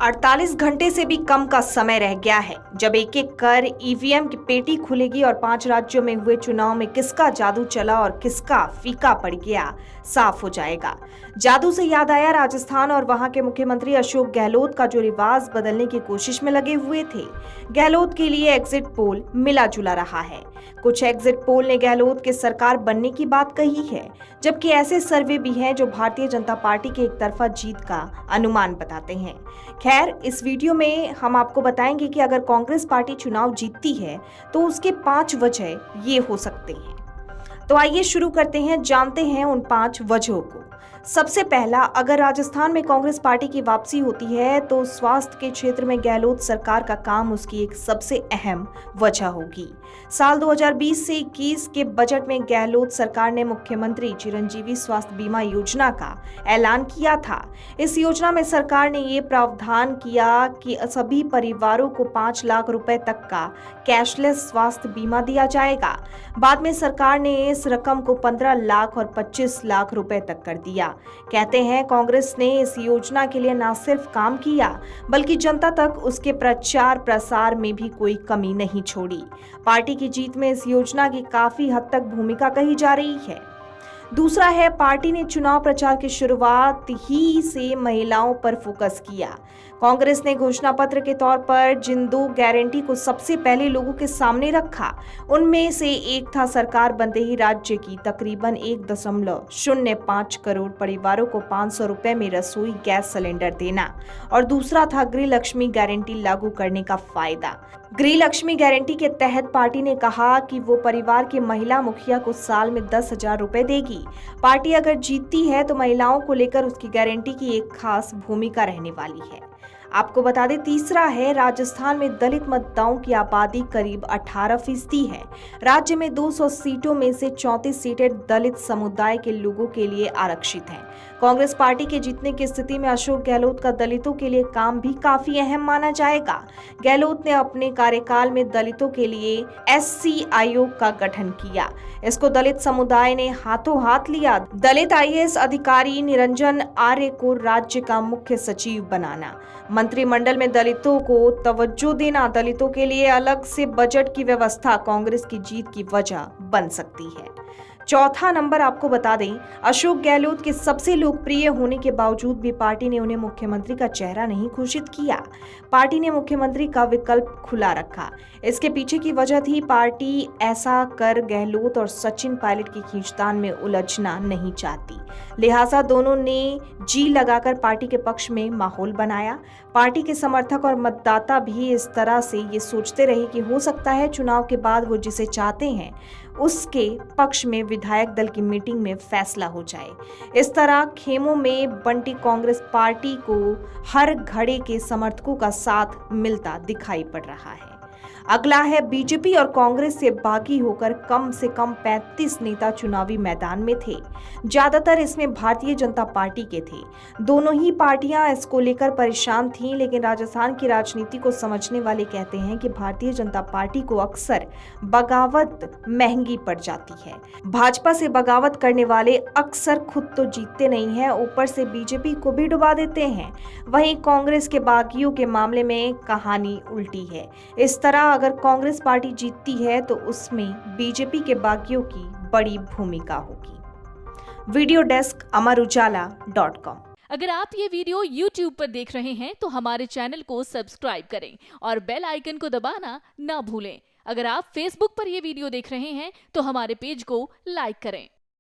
48 घंटे से भी कम का समय रह गया है जब एक एक कर ईवीएम की पेटी खुलेगी और 5 राज्यों में हुए चुनाव में किसका जादू चला और किसका फीका पड़ गया साफ हो जाएगा। जादू से याद आया राजस्थान और वहां के मुख्यमंत्री अशोक गहलोत का जो रिवाज बदलने की कोशिश में लगे हुए थे। गहलोत के लिए एग्जिट पोल मिला जुला रहा है। कुछ एग्जिट पोल ने गहलोत के सरकार बनने की बात कही है, जबकि ऐसे सर्वे भी हैं जो भारतीय जनता पार्टी के एक तरफा जीत का अनुमान बताते हैं। खैर, इस वीडियो में हम आपको बताएंगे कि अगर कांग्रेस पार्टी चुनाव जीतती है तो उसके 5 वजह ये हो सकते हैं। तो आइए शुरू करते हैं, जानते हैं उन 5 वजहों को। सबसे पहला, अगर राजस्थान में कांग्रेस पार्टी की वापसी होती है तो स्वास्थ्य के क्षेत्र में गहलोत सरकार का काम उसकी एक सबसे अहम वजह होगी। साल 2020 से 21 के बजट में गहलोत सरकार ने मुख्यमंत्री चिरंजीवी स्वास्थ्य बीमा योजना का ऐलान किया था। इस योजना में सरकार ने ये प्रावधान किया कि सभी परिवारों को 5 लाख रुपए तक का कैशलेस स्वास्थ्य बीमा दिया जाएगा। बाद में सरकार ने इस रकम को 15 लाख और 25 लाख रुपए तक कर दिया। कहते हैं कांग्रेस ने इस योजना के लिए न सिर्फ काम किया बल्कि जनता तक उसके प्रचार प्रसार में भी कोई कमी नहीं छोड़ी। पार्टी की जीत में इस योजना की काफी हद तक भूमिका कही जा रही है। दूसरा है, पार्टी ने चुनाव प्रचार की शुरुआत ही से महिलाओं पर फोकस किया। कांग्रेस ने घोषणा पत्र के तौर पर जिन 2 गारंटी को सबसे पहले लोगों के सामने रखा, उनमें से एक था सरकार बनते ही राज्य की तकरीबन 1.05 करोड़ परिवारों को 500 रुपए में रसोई गैस सिलेंडर देना और दूसरा था गृह लक्ष्मी गारंटी लागू करने का फायदा। गृह लक्ष्मी गारंटी के तहत पार्टी ने कहा कि वो परिवार के महिला मुखिया को साल में 10,000 रुपए देगी। पार्टी अगर जीतती है तो महिलाओं को लेकर उसकी गारंटी की एक खास भूमिका रहने वाली है। आपको बता दें, तीसरा है, राजस्थान में दलित मतदाताओं की आबादी करीब 18% है। राज्य में 200 सीटों में से 34 सीटें दलित समुदाय के लोगों के लिए आरक्षित हैं। कांग्रेस पार्टी के जीतने की स्थिति में अशोक गहलोत का दलितों के लिए काम भी काफी अहम माना जाएगा। गहलोत ने अपने कार्यकाल में दलितों के लिए एससी आयोग का गठन किया। इसको दलित समुदाय ने हाथों हाथ लिया। दलित आईएएस अधिकारी निरंजन आर्य को राज्य का मुख्य सचिव बनाना, मंत्रिमंडल में दलितों को तवज्जो देना, दलितों के लिए अलग से बजट की व्यवस्था कांग्रेस की जीत की वजह बन सकती है। चौथा नंबर आपको बता दें, अशोक गहलोत के सबसे लोकप्रिय होने के बावजूद भी पार्टी ने उन्हें मुख्यमंत्री का चेहरा नहीं घोषित किया। पार्टी ने मुख्यमंत्री का विकल्प खुला रखा। इसके पीछे की वजह थी पार्टी ऐसा कर गहलोत और सचिन पायलट की खींचतान में उलझना नहीं चाहती, लिहाजा दोनों ने जी लगाकर पार्टी के पक्ष में माहौल बनाया। पार्टी के समर्थक और मतदाता भी इस तरह से ये सोचते रहे कि हो सकता है चुनाव के बाद वो जिसे चाहते हैं उसके पक्ष में विधायक दल की मीटिंग में फैसला हो जाए। इस तरह खेमों में बंटी कांग्रेस पार्टी को हर घड़े के समर्थकों का साथ मिलता दिखाई पड़ रहा है। अगला है, बीजेपी और कांग्रेस से बागी होकर कम से कम 35 नेता चुनावी मैदान में थे। ज्यादातर इसमें भारतीय जनता पार्टी के थे। दोनों ही पार्टियां इसको लेकर परेशान थीं, लेकिन राजस्थान की राजनीति को समझने वाले कहते हैं कि भारतीय जनता पार्टी को अक्सर बगावत महंगी पड़ जाती है। भाजपा से बगावत करने वाले अक्सर खुद तो जीतते नहीं हैं, ऊपर से बीजेपी को भी डुबा देते हैं। वहीं कांग्रेस के बागियों के मामले में कहानी उल्टी है। इस तरह अगर कांग्रेस पार्टी जीतती है तो उसमें बीजेपी के बागियों की बड़ी भूमिका होगी। Video desk Amar Ujala dot com. अगर आप ये वीडियो YouTube पर देख रहे हैं तो हमारे चैनल को सब्सक्राइब करें और बेल आइकन को दबाना ना भूलें। अगर आप Facebook पर ये वीडियो देख रहे हैं तो हमारे पेज को लाइक करें।